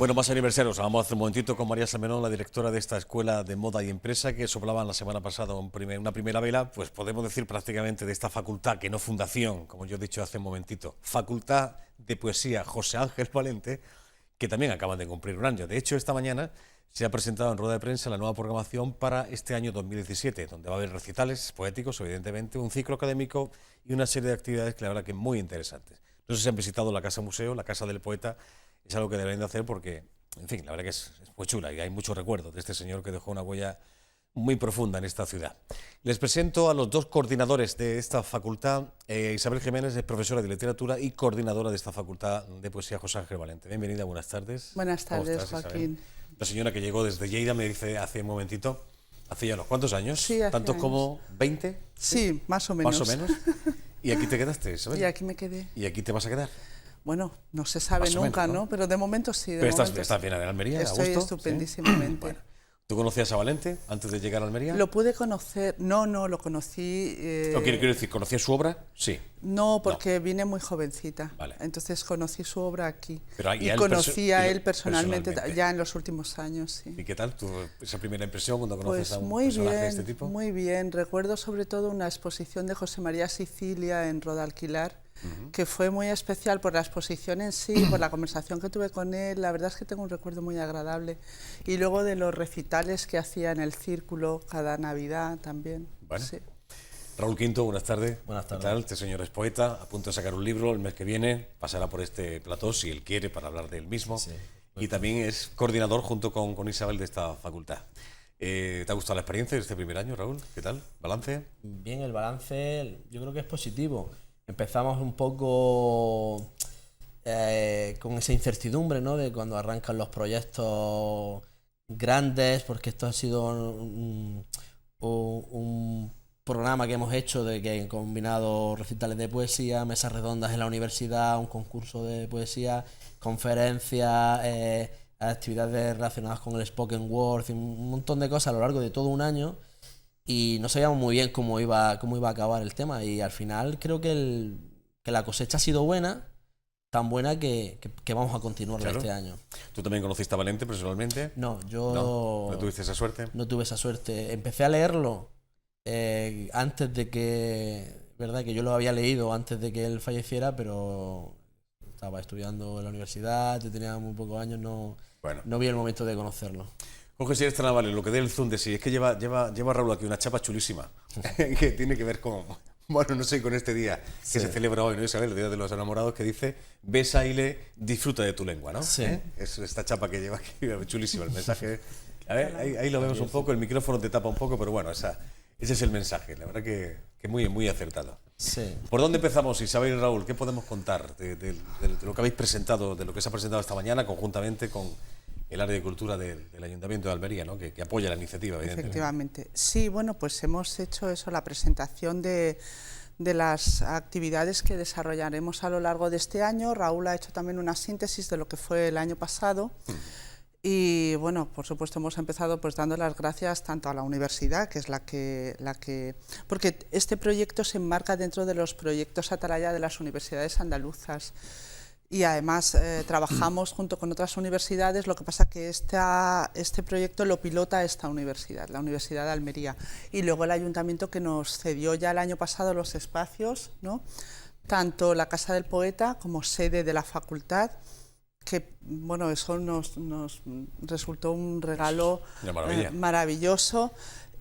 Bueno, más aniversarios. Vamos hace un momentito con María Salmerón, la directora de esta Escuela de Moda y Empresa, que soplaban la semana pasada una primera vela, pues podemos decir prácticamente de esta facultad, que no fundación, como yo he dicho hace un momentito, Facultad de Poesía José Ángel Valente, que también acaban de cumplir un año. De hecho, esta mañana se ha presentado en rueda de prensa la nueva programación para este año 2017, donde va a haber recitales poéticos, evidentemente, un ciclo académico y una serie de actividades que la verdad que muy interesantes. No sé si han visitado la Casa Museo, la Casa del Poeta. Es algo que deberían de hacer porque, en fin, la verdad que es muy chula y hay muchos recuerdos de este señor que dejó una huella muy profunda en esta ciudad. Les presento a los dos coordinadores de esta facultad. Isabel Jiménez es profesora de literatura y coordinadora de esta facultad de poesía José Ángel Valente. Bienvenida, buenas tardes. Buenas tardes, Joaquín. La señora que llegó desde Lleida me dice hace un momentito, hace ya unos cuantos años, sí, tantos años. Como 20. Sí, más o menos. Más o menos. ¿Y aquí te quedaste, Isabel? Y aquí me quedé. ¿Y aquí te vas a quedar? Bueno, no se sabe nunca, ¿no? Pero de momento sí. Pero estás bien en Almería, estoy a gusto. Estupendísimamente. ¿Sí? Bueno. ¿Tú conocías a Valente antes de llegar a Almería? Lo pude conocer, no, lo conocí... Quiero decir, ¿conocías su obra? Sí. No, porque vine muy jovencita. Vale. Entonces conocí su obra aquí. Pero y conocí a él personalmente ya en los últimos años, sí. ¿Y qué tal esa primera impresión cuando conoces a un muy personaje bien, de este tipo? Muy bien. Recuerdo sobre todo una exposición de José María Sicilia en Rodalquilar, que fue muy especial por la exposición en sí, por la conversación que tuve con él. La verdad es que tengo un recuerdo muy agradable. Y luego de los recitales que hacía en el Círculo cada Navidad también. Bueno. Sí. Raúl Quinto, buenas tardes. Buenas tardes. ¿Qué tal? Este señor es poeta, a punto de sacar un libro el mes que viene, pasará por este plató si él quiere para hablar de él mismo. Sí. Y también es coordinador junto con Isabel de esta facultad. ¿Te ha gustado la experiencia de este primer año, Raúl? ¿Qué tal? ¿Balance? Bien, el balance yo creo que es positivo. Empezamos un poco con esa incertidumbre, ¿no? De cuando arrancan los proyectos grandes, porque esto ha sido un programa que hemos hecho de que he combinado recitales de poesía, mesas redondas en la universidad, un concurso de poesía, conferencias, actividades relacionadas con el spoken word, un montón de cosas a lo largo de todo un año. Y no sabíamos muy bien cómo iba a acabar el tema, y al final creo que la cosecha ha sido buena, tan buena que vamos a continuarla este año. ¿Tú también conociste a Valente personalmente? No, yo... ¿No tuviste esa suerte? No tuve esa suerte. Empecé a leerlo antes de que... verdad que yo lo había leído antes de que él falleciera, pero estaba estudiando en la universidad, yo tenía muy pocos años, no vi el momento de conocerlo. Jorge Sierra Navales, lo que dé el zoom de sí, es que lleva Raúl aquí una chapa chulísima, que tiene que ver con, bueno, no sé, con este día que se celebra hoy, ¿no, Isabel? El Día de los Enamorados, que dice, besa y disfruta de tu lengua, ¿no? Sí. Es esta chapa que lleva aquí, chulísima el mensaje. A ver, ahí lo vemos un poco, el micrófono te tapa un poco, pero bueno, ese es el mensaje, la verdad que muy, muy acertado. Sí. ¿Por dónde empezamos, Isabel y Raúl? ¿Qué podemos contar de lo que habéis presentado, de lo que se ha presentado esta mañana conjuntamente con el área de cultura del Ayuntamiento de Almería, ¿no? que apoya la iniciativa, evidentemente? Efectivamente. Sí, bueno, pues hemos hecho eso, la presentación de las actividades que desarrollaremos a lo largo de este año. Raúl ha hecho también una síntesis de lo que fue el año pasado. Y bueno, por supuesto hemos empezado pues dando las gracias tanto a la universidad, que es la que porque este proyecto se enmarca dentro de los proyectos Atalaya de las universidades andaluzas. Y además trabajamos junto con otras universidades, lo que pasa que este proyecto lo pilota esta universidad, la Universidad de Almería, y luego el ayuntamiento que nos cedió ya el año pasado los espacios, ¿no? Tanto la Casa del Poeta como sede de la facultad, que bueno, eso nos resultó un regalo maravilloso.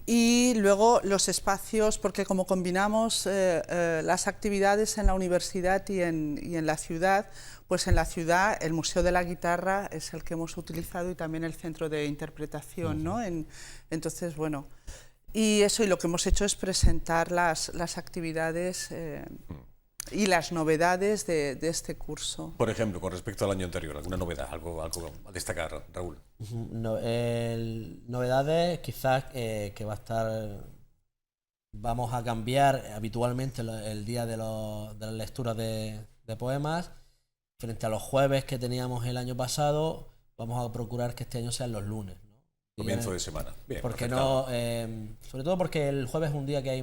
Y luego los espacios, porque como combinamos las actividades en la universidad y en la ciudad, pues en la ciudad el Museo de la Guitarra es el que hemos utilizado y también el Centro de Interpretación, ¿no? Entonces, bueno, y eso, y lo que hemos hecho es presentar las actividades y las novedades de este curso. Por ejemplo, con respecto al año anterior, ¿alguna novedad, algo a destacar, Raúl? Novedades, quizás que va a estar... Vamos a cambiar habitualmente el día de las lecturas de poemas. Frente a los jueves que teníamos el año pasado, vamos a procurar que este año sean los lunes, ¿no? Comienzo de semana. Bien, porque no, sobre todo porque el jueves es un día que hay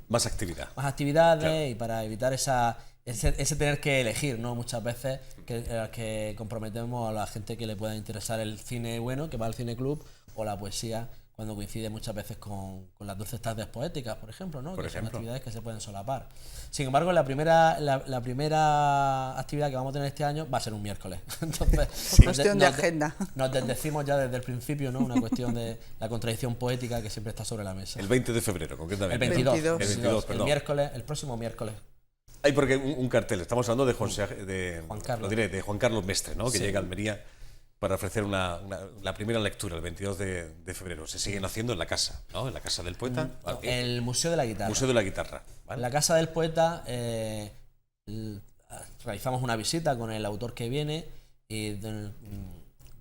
más actividad. Más actividades, claro. Y para evitar esa ese tener que elegir, ¿no? Muchas veces que comprometemos a la gente que le pueda interesar el cine bueno, que va al cine club, o la poesía, cuando coincide muchas veces con las dulces tardes poéticas, por ejemplo, ¿no? Que son actividades que se pueden solapar. Sin embargo, la primera actividad que vamos a tener este año va a ser un miércoles. Entonces, cuestión de agenda. Nos desdecimos ya desde el principio, ¿no? Una cuestión de la contradicción poética que siempre está sobre la mesa. El 20 de febrero, concretamente. El 22. El 22, perdón. El miércoles, el próximo miércoles. Hay porque un cartel, estamos hablando de Juan Carlos, de Juan Carlos Mestre, ¿no? Que llega a Almería para ofrecer la primera lectura el 22 de febrero. Se siguen haciendo en la casa, ¿no? En la casa del poeta. El Museo de la Guitarra. Museo de la Guitarra. ¿Vale? En la casa del poeta realizamos una visita con el autor que viene y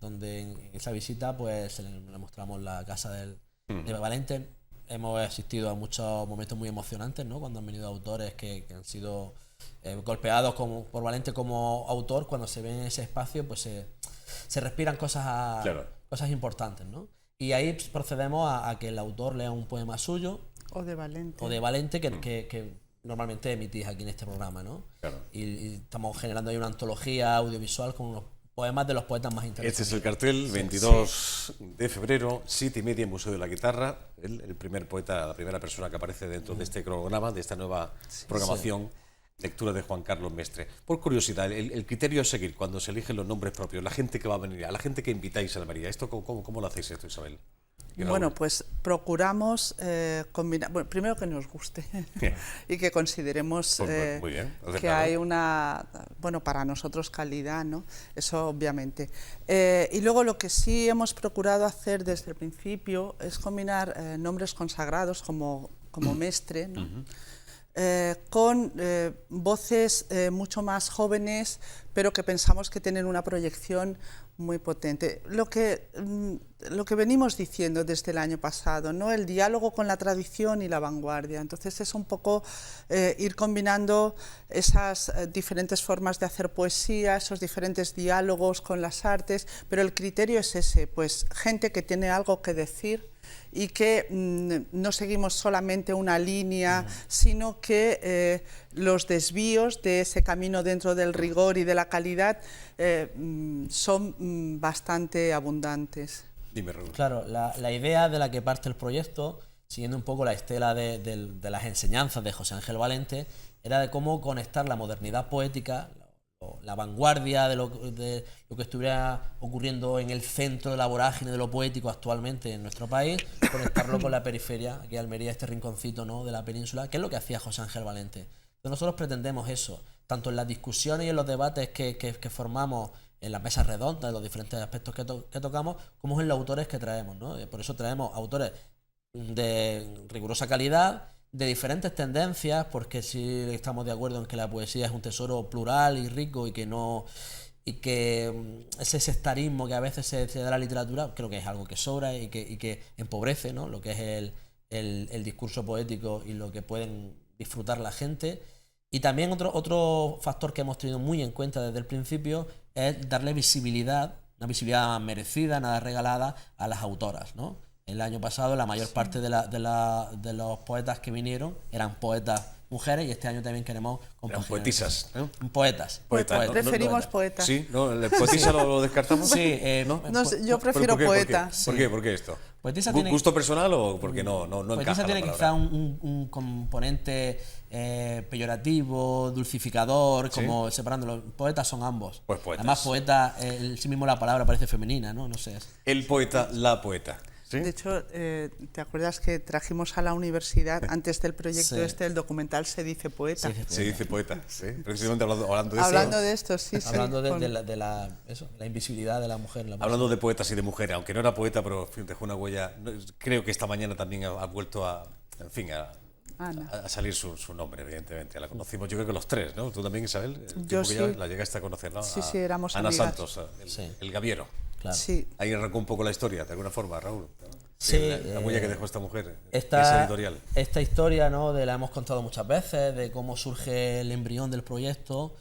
donde en esa visita pues le mostramos la casa de Valente. Hemos asistido a muchos momentos muy emocionantes, ¿no? Cuando han venido autores que han sido golpeados por Valente como autor. Cuando se ven en ese espacio pues se respiran cosas importantes, ¿no? Y ahí procedemos a que el autor lea un poema suyo o de Valente que normalmente emitís aquí en este programa, ¿no? Claro. Y estamos generando ahí una antología audiovisual con unos poemas de los poetas más interesantes. Este es el cartel, 22 de febrero, 7:30 en Museo de la Guitarra. El primer poeta, la primera persona que aparece dentro de este cronograma, de esta nueva programación, lectura de Juan Carlos Mestre. Por curiosidad, el criterio a seguir cuando se eligen los nombres propios, la gente que va a venir, a la gente que invitáis a Almería, ¿esto cómo lo hacéis esto, Isabel? Bueno, pues procuramos combinar, bueno, primero que nos guste y que consideremos muy bien, que hay una, bueno, para nosotros calidad, ¿no? Eso obviamente. Y luego lo que sí hemos procurado hacer desde el principio es combinar nombres consagrados como Mestre, ¿no? Con voces mucho más jóvenes, pero que pensamos que tienen una proyección muy potente. Lo que venimos diciendo desde el año pasado, ¿no? El diálogo con la tradición y la vanguardia. Entonces es un poco ir combinando esas diferentes formas de hacer poesía, esos diferentes diálogos con las artes, pero el criterio es ese, pues gente que tiene algo que decir y que no seguimos solamente una línea, sino que los desvíos de ese camino dentro del rigor y de la calidad son bastante abundantes. Dime, Raúl. Claro, la idea de la que parte el proyecto, siguiendo un poco la estela de las enseñanzas de José Ángel Valente, era de cómo conectar la modernidad poética, la vanguardia de lo que estuviera ocurriendo en el centro de la vorágine de lo poético actualmente en nuestro país, conectarlo con la periferia, aquí Almería, este rinconcito, ¿no?, de la península, que es lo que hacía José Ángel Valente. Entonces nosotros pretendemos eso, tanto en las discusiones y en los debates que formamos en las mesas redondas, en los diferentes aspectos que tocamos, como en los autores que traemos, ¿no? Por eso traemos autores de rigurosa calidad, de diferentes tendencias, porque sí estamos de acuerdo en que la poesía es un tesoro plural y rico y que ese sectarismo que a veces se da a la literatura, creo que es algo que sobra y que empobrece, ¿no?, lo que es el discurso poético y lo que pueden disfrutar la gente. Y también otro factor que hemos tenido muy en cuenta desde el principio es darle visibilidad, una visibilidad merecida, nada regalada, a las autoras, ¿no? El año pasado la mayor parte de los poetas que vinieron eran poetas mujeres y este año también queremos compaginar. Poetisas, ¿no? Poetas. Preferimos poetas. Sí, ¿no? ¿El poetisa lo descartamos? Sí, no, yo prefiero poeta. ¿Por qué? ¿Por qué esto? ¿Gusto personal o porque no encaja poetisa tiene la quizá un componente peyorativo, dulcificador, como separando. Los poetas son ambos. Pues poetas. Además, poeta, sí mismo la palabra parece femenina, ¿no? No sé. El poeta, la poeta. ¿Sí? De hecho, ¿te acuerdas que trajimos a la universidad, antes del proyecto el documental Se dice poeta? Se dice poeta, sí. Precisamente hablando de eso. Hablando de esto, sí. Hablando de la invisibilidad de la mujer. Hablando de poetas y de mujeres, aunque no era poeta, pero dejó una huella. Creo que esta mañana también ha vuelto a salir su nombre, evidentemente. La conocimos, yo creo que los tres, ¿no? Tú también, Isabel. Yo sí. La llegaste a conocer, ¿no? Sí, éramos Ana amigas. Santos, el Gaviero. Claro. Sí. Ahí arrancó un poco la historia, de alguna forma, Raúl. Sí, la huella que dejó esta mujer, esa editorial. Esta historia, ¿no?, la hemos contado muchas veces, de cómo surge el embrión del proyecto,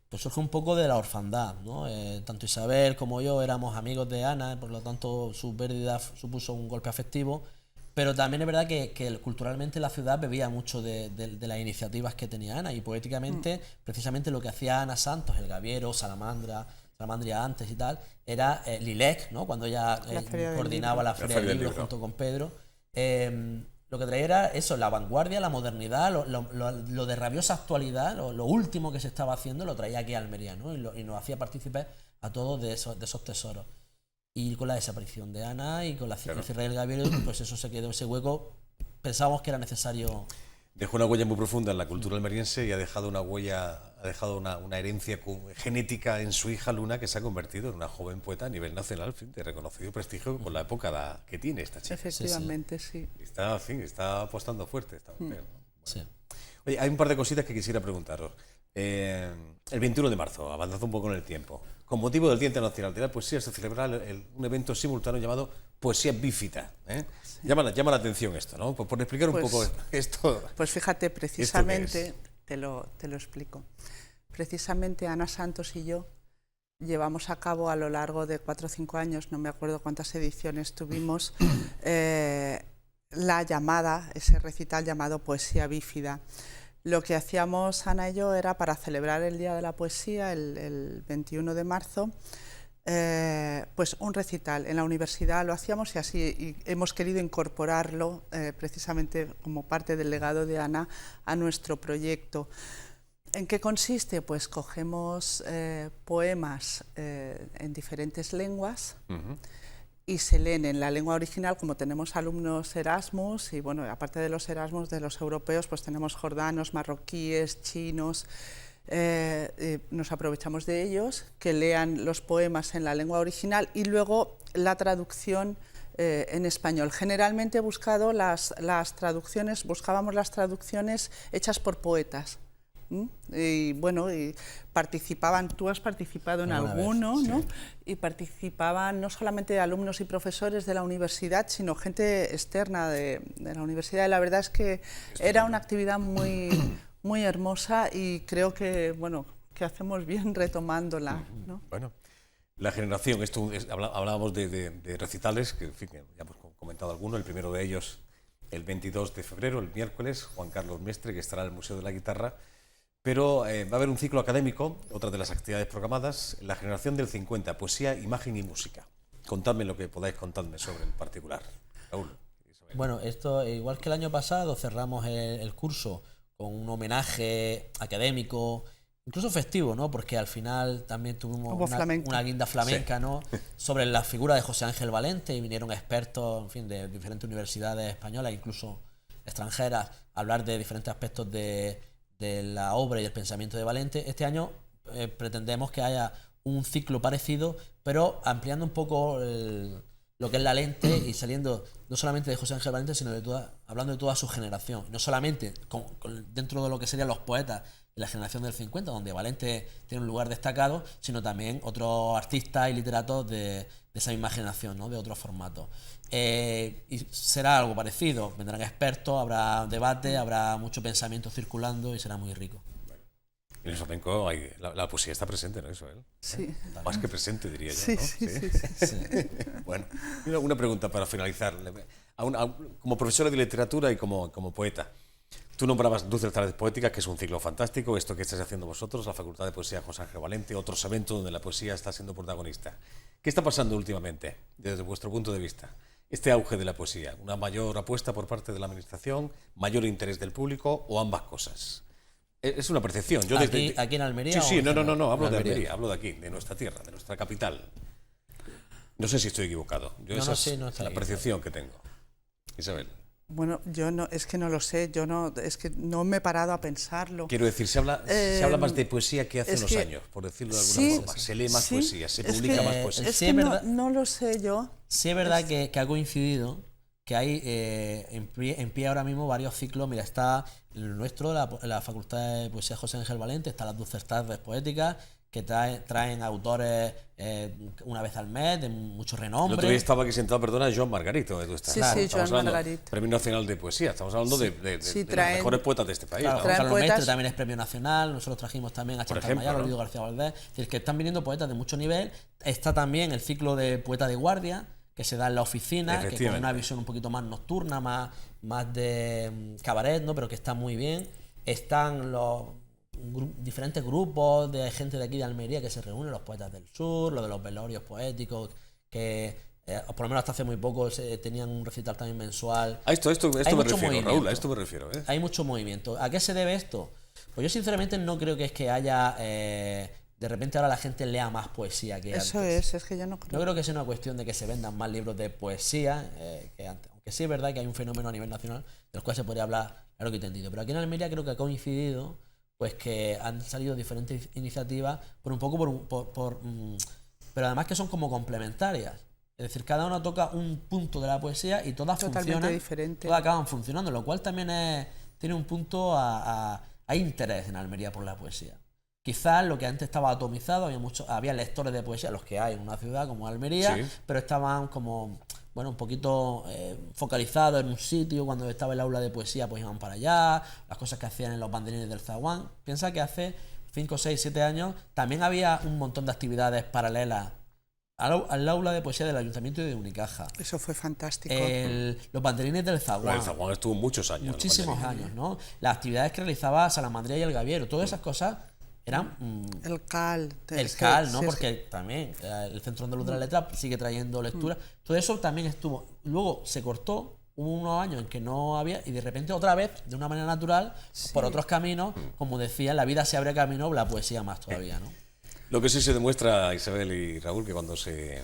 pues surge un poco de la orfandad, ¿no? Tanto Isabel como yo éramos amigos de Ana, por lo tanto su pérdida supuso un golpe afectivo, Pero también es verdad que culturalmente la ciudad bebía mucho de las iniciativas que tenía Ana, y poéticamente, precisamente lo que hacía Ana Santos, El Gaviero, Salamandria antes y tal, era Lilec, ¿no? Cuando ella coordinaba la Feria del Libro junto con Pedro. Lo que traía era eso, la vanguardia, la modernidad, lo de rabiosa actualidad, lo último que se estaba haciendo, lo traía aquí a Almería, ¿no? Y nos hacía partícipes a todos de esos tesoros. Y con la desaparición de Ana y con la cierre del Gaviero, pues eso se quedó, ese hueco. Pensábamos que era necesario. Dejó una huella muy profunda en la cultura almeriense y ha dejado una huella, ha dejado una herencia genética en su hija Luna, que se ha convertido en una joven poeta a nivel nacional, en fin, de reconocido prestigio con la época que tiene esta chica. Efectivamente, sí. Está apostando fuerte esta mujer, ¿no? Bueno. Sí. Oye, hay un par de cositas que quisiera preguntaros. El 21 de marzo, avanzando un poco en el tiempo, con motivo del Día Internacional de la Poesía, se celebrará un evento simultáneo llamado Poesía Bífida. Sí. Llama la atención esto, ¿no? Por explicar un poco esto. Pues fíjate, precisamente, te lo explico. Precisamente Ana Santos y yo llevamos a cabo a lo largo de 4 o 5 años, no me acuerdo cuántas ediciones tuvimos, ese recital llamado Poesía Bífida. Lo que hacíamos Ana y yo era, para celebrar el Día de la Poesía, el 21 de marzo, pues un recital. En la universidad lo hacíamos y hemos querido incorporarlo precisamente como parte del legado de Ana a nuestro proyecto. ¿En qué consiste? Pues cogemos poemas en diferentes lenguas, y se leen en la lengua original, como tenemos alumnos Erasmus, y bueno, aparte de los Erasmus, de los europeos, pues tenemos jordanos, marroquíes, chinos, nos aprovechamos de ellos, que lean los poemas en la lengua original y luego la traducción en español. Generalmente buscábamos las traducciones hechas por poetas. Y bueno, y participaban, tú has participado en alguno, ¿no? Sí. Y participaban no solamente alumnos y profesores de la universidad, sino gente externa de la universidad. Y la verdad es que era una actividad muy hermosa, y creo que, bueno, que hacemos bien retomándola, ¿no? Bueno, la generación, hablábamos de recitales, que en fin, ya hemos comentado alguno. El primero de ellos, el 22 de febrero, el miércoles, Juan Carlos Mestre, que estará en el Museo de la Guitarra. Pero va a haber un ciclo académico, otra de las actividades programadas, la generación del 50, poesía, imagen y música. Contadme lo que podáis contarme sobre el particular. Raúl. Bueno, esto, igual que el año pasado, cerramos el curso con un homenaje académico, incluso festivo, ¿no? Porque al final también tuvimos una guinda flamenca, sí, ¿no? Sobre la figura de José Ángel Valente, y vinieron expertos, en fin, de diferentes universidades españolas, incluso extranjeras, a hablar de diferentes aspectos de la obra y el pensamiento de Valente. Este año pretendemos que haya un ciclo parecido, pero ampliando un poco lo que es la lente, y saliendo no solamente de José Ángel Valente, sino hablando de toda su generación. No solamente dentro de lo que serían los poetas de la generación del 50, donde Valente tiene un lugar destacado, sino también otros artistas y literatos de esa misma generación, ¿no? De otros formatos. Y será algo parecido, vendrán expertos, habrá debate, habrá mucho pensamiento circulando y será muy rico. En el flamenco la poesía está presente, ¿no, Isabel? Sí. Más que presente, diría yo, sí, ¿no? Sí. Bueno, una pregunta para finalizar. Como profesora de literatura y como poeta, tú nombrabas Dulces Tardes Poéticas, que es un ciclo fantástico, esto que estáis haciendo vosotros, la Facultad de Poesía José Ángel Valente, otros eventos donde la poesía está siendo protagonista. ¿Qué está pasando últimamente, desde vuestro punto de vista? Este auge de la poesía, ¿una mayor apuesta por parte de la administración, mayor interés del público o ambas cosas? Es una percepción. Yo ¿Aquí en Almería? Sí, no, hablo de Almería, hablo de aquí, de nuestra tierra, de nuestra capital. No sé si estoy equivocado. Esa es la percepción que tengo. Isabel. Bueno, yo no, es que no lo sé, es que no me he parado a pensarlo. Quiero decir, se habla más de poesía que hace unos años, por decirlo de alguna forma. Se lee más poesía, se publica más poesía. Es que no lo sé yo. Sí es verdad que ha coincidido, que hay en pie ahora mismo varios ciclos. Mira, está el nuestro, la Facultad de Poesía José Ángel Valente, está las Dulces Tardes Poéticas, que traen autores una vez al mes, de mucho renombre. El otro día estaba aquí sentado, perdona, Joan Margarito. Sí, Joan Margarito. Premio Nacional de Poesía. Estamos hablando de los mejores poetas de este país. Claro, ¿no? Carlos Mestre también es premio nacional. Nosotros trajimos también a Chantal Mayar, Olvido García Valdés. Es decir, que están viniendo poetas de mucho nivel. Está también el ciclo de Poeta de Guardia, que se da en la oficina, que con una visión un poquito más nocturna, más de cabaret, ¿no? Pero que está muy bien. Están los diferentes grupos de gente de aquí de Almería que se reúnen, los Poetas del Sur, los de los velorios poéticos, que por lo menos hasta hace muy poco tenían un recital también mensual. A esto me refiero, Raúl, a esto me refiero. Hay mucho movimiento. ¿A qué se debe esto? Pues yo sinceramente no creo que es que haya... de repente ahora la gente lea más poesía que antes. Eso es que yo no creo. No creo que sea una cuestión de que se vendan más libros de poesía que antes. Aunque sí es verdad que hay un fenómeno a nivel nacional de los cuales se podría hablar largo y tendido. Pero aquí en Almería creo que ha coincidido pues que han salido diferentes iniciativas por un poco pero además que son como complementarias. Es decir, cada uno toca un punto de la poesía y todas funcionan, todas acaban funcionando, lo cual también tiene un punto hay interés en Almería por la poesía. Quizás lo que antes estaba atomizado, había lectores de poesía, los que hay en una ciudad como Almería, sí, pero estaban como, bueno, un poquito focalizados en un sitio. Cuando estaba el aula de poesía, pues iban para allá, las cosas que hacían en los banderines del zaguán. Piensa que hace 5, 6, 7 años también había un montón de actividades paralelas al aula de poesía del Ayuntamiento de Unicaja. Eso fue fantástico. Los banderines del zaguán. El zaguán estuvo muchos años. Muchísimos años, ¿no? Las actividades que realizaba Salamandría y el Gaviero, todas esas cosas eran... el CAL. El CAL, ¿no? Sí, porque también el Centro Andaluz de la Letra sigue trayendo lectura. Todo eso también estuvo. Luego se cortó, hubo unos años en que no había, y de repente otra vez, de una manera natural, sí, por otros caminos, como decía, la vida se abre camino, la poesía más todavía, ¿no? Lo que sí se demuestra, Isabel y Raúl, que cuando se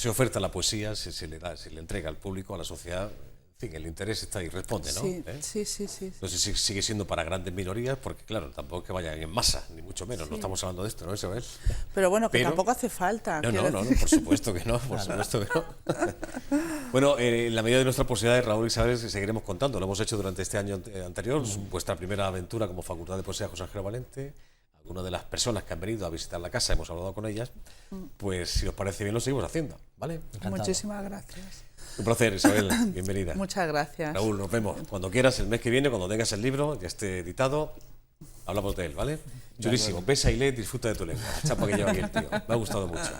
oferta la poesía, se le entrega al público, a la sociedad, en fin, el interés está ahí, responde, ¿no? Sí, sí. Entonces sigue siendo para grandes minorías, porque claro, tampoco es que vayan en masa, ni mucho menos, no estamos hablando de esto, ¿no, Isabel? Pero bueno, que tampoco hace falta. No, por supuesto que no, supuesto que no. Bueno, en la medida de nuestras posibilidades, Raúl y Isabel, seguiremos contando, lo hemos hecho durante este año anterior, vuestra primera aventura como Facultad de Poesía José Ángel Valente. Algunas de las personas que han venido a visitar la casa, hemos hablado con ellas, pues si os parece bien lo seguimos haciendo, ¿vale? Encantado. Muchísimas gracias. Un placer, Isabel, bienvenida. Muchas gracias. Raúl, nos vemos cuando quieras, el mes que viene, cuando tengas el libro, que esté editado, hablamos de él, ¿vale? Chulísimo, besa y lee, disfruta de tu lengua, la chapa que lleva aquí el tío, me ha gustado mucho.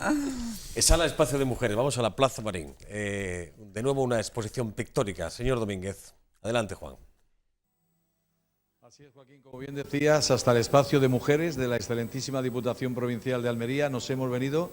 Sala Espacio de Mujeres, vamos a la Plaza Marín, de nuevo una exposición pictórica. Señor Domínguez, adelante, Juan. Así es, Joaquín, como bien decías, hasta el Espacio de Mujeres de la excelentísima Diputación Provincial de Almería nos hemos venido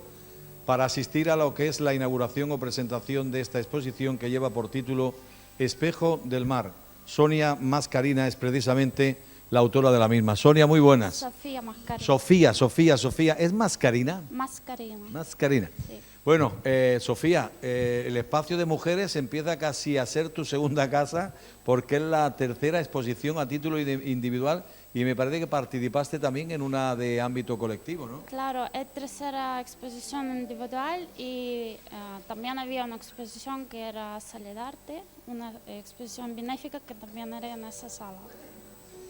para asistir a lo que es la inauguración o presentación de esta exposición que lleva por título Espejo del Mar. Sonia Mascarina es precisamente la autora de la misma. Sonia, muy buenas. Sofía Mascarina. Sofía. ¿Es Mascarina? Mascarina. Sí. Bueno, Sofía, el Espacio de Mujeres empieza casi a ser tu segunda casa porque es la tercera exposición a título individual y me parece que participaste también en una de ámbito colectivo, ¿no? Claro, es tercera exposición individual y también había una exposición que era Sala de Arte, una exposición benéfica que también era en esa sala.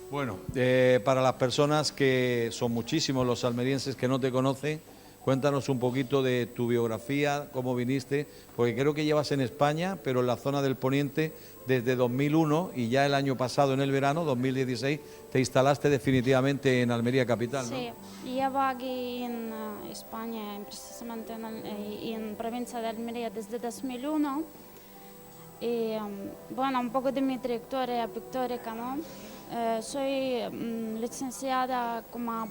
Bueno, para las personas que son muchísimos los almerienses que no te conocen, cuéntanos un poquito de tu biografía, cómo viniste, porque creo que llevas en España, pero en la zona del Poniente desde 2001 y ya el año pasado, en el verano, 2016, te instalaste definitivamente en Almería Capital, ¿no? Sí, llevo aquí en España, precisamente en provincia de Almería desde 2001. Y bueno, un poco de mi trayectoria pictórica, ¿no? Soy licenciada como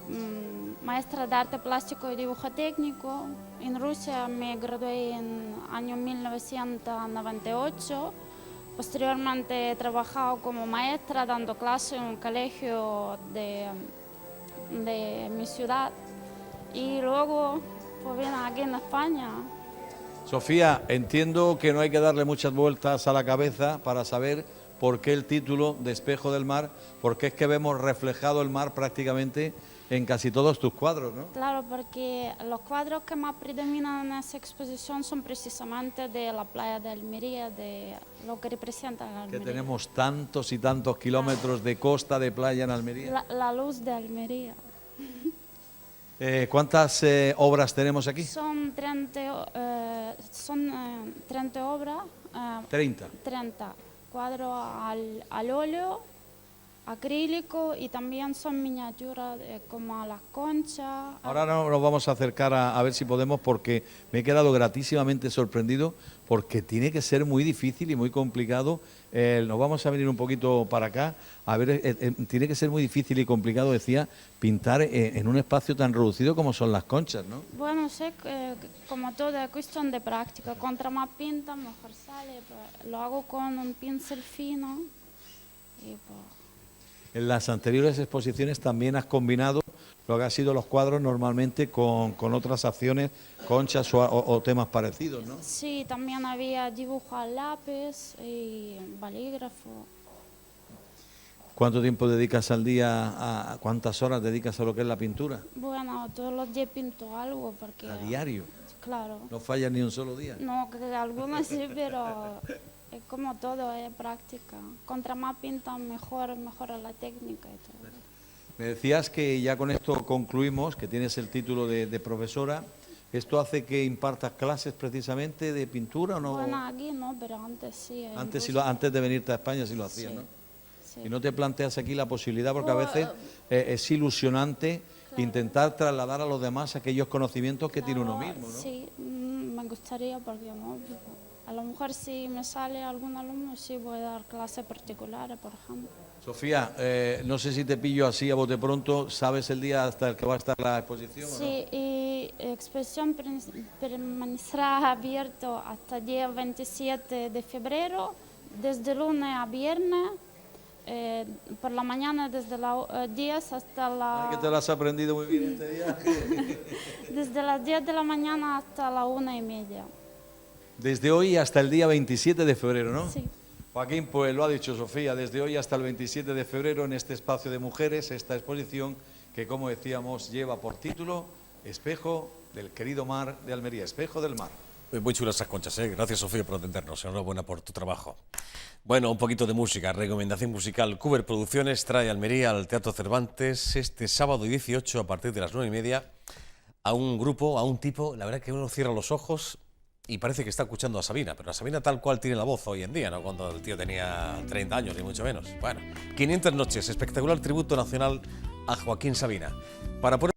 maestra de arte plástico y dibujo técnico. En Rusia me gradué en el año 1998. Posteriormente he trabajado como maestra dando clases en un colegio de mi ciudad. Y luego pues vine aquí en España. Sofía, entiendo que no hay que darle muchas vueltas a la cabeza para saber por qué el título de Espejo del Mar, porque es que vemos reflejado el mar prácticamente en casi todos tus cuadros, ¿no? Claro, porque los cuadros que más predominan en esa exposición son precisamente de la playa de Almería, de lo que representa la Almería. Que tenemos tantos y tantos kilómetros de costa, de playa en Almería. La luz de Almería. ¿Cuántas obras tenemos aquí? Son 30 obras. 30. 30 cuadros al óleo, acrílico y también son miniaturas como las conchas. Ahora no nos vamos a acercar a ver si podemos, porque me he quedado gratísimamente sorprendido, porque tiene que ser muy difícil y muy complicado. Nos vamos a venir un poquito para acá. A ver, tiene que ser muy difícil y complicado, decía, pintar en un espacio tan reducido como son las conchas, ¿no? Bueno, sé que como todo es cuestión de práctica. Contra más pinta, mejor sale. Pues, lo hago con un pincel fino y pues, En las anteriores exposiciones también has combinado lo que han sido los cuadros normalmente con otras acciones, conchas o temas parecidos, ¿no? sí, también había dibujo a lápiz y bolígrafo. ¿Cuánto tiempo dedicas al día, cuántas horas dedicas a lo que es la pintura? Bueno, todos los días pinto algo porque... A diario, Claro. no fallas ni un solo día. No, que algunos sí, pero es como todo, es práctica. Contra más pintan, mejora la técnica y todo. Me decías que ya con esto concluimos, que tienes el título de profesora. ¿Esto hace que impartas clases precisamente de pintura o no? Bueno, aquí no, pero antes sí. Antes de venirte a España sí lo hacías, Sí, ¿no? sí. Y no te planteas aquí la posibilidad, porque a Pues, veces es ilusionante claro. intentar trasladar a los demás aquellos conocimientos que tiene uno Claro, mismo, ¿no? Sí, me gustaría porque no, a lo mejor si me sale algún alumno sí voy a dar clases particulares, por ejemplo. Sofía, no sé si te pillo así a bote pronto, ¿sabes el día hasta el que va a estar la exposición? Sí, y la exposición permanecerá abierto hasta el día 27 de febrero, desde lunes a viernes, por la mañana desde las 10 hasta Ay, que te lo has aprendido muy bien este día. desde las 10 de la mañana hasta la 1:30. Desde hoy hasta el día 27 de febrero, ¿no? Sí. Joaquín, pues lo ha dicho Sofía, desde hoy hasta el 27 de febrero en este espacio de mujeres, esta exposición que, como decíamos, lleva por título Espejo del querido mar de Almería, Espejo del mar. Muy chulas esas conchas, ¿eh? Gracias, Sofía, por atendernos. Enhorabuena por tu trabajo. Bueno, un poquito de música, recomendación musical. Cuber Producciones trae a Almería al Teatro Cervantes este sábado 18 a partir de las 9:30 a un grupo, a un tipo, la verdad que uno cierra los ojos y parece que está escuchando a Sabina, pero a Sabina tal cual tiene la voz hoy en día, no cuando el tío tenía 30 años, ni mucho menos. Bueno, 500 noches, espectacular tributo nacional a Joaquín Sabina. Para poner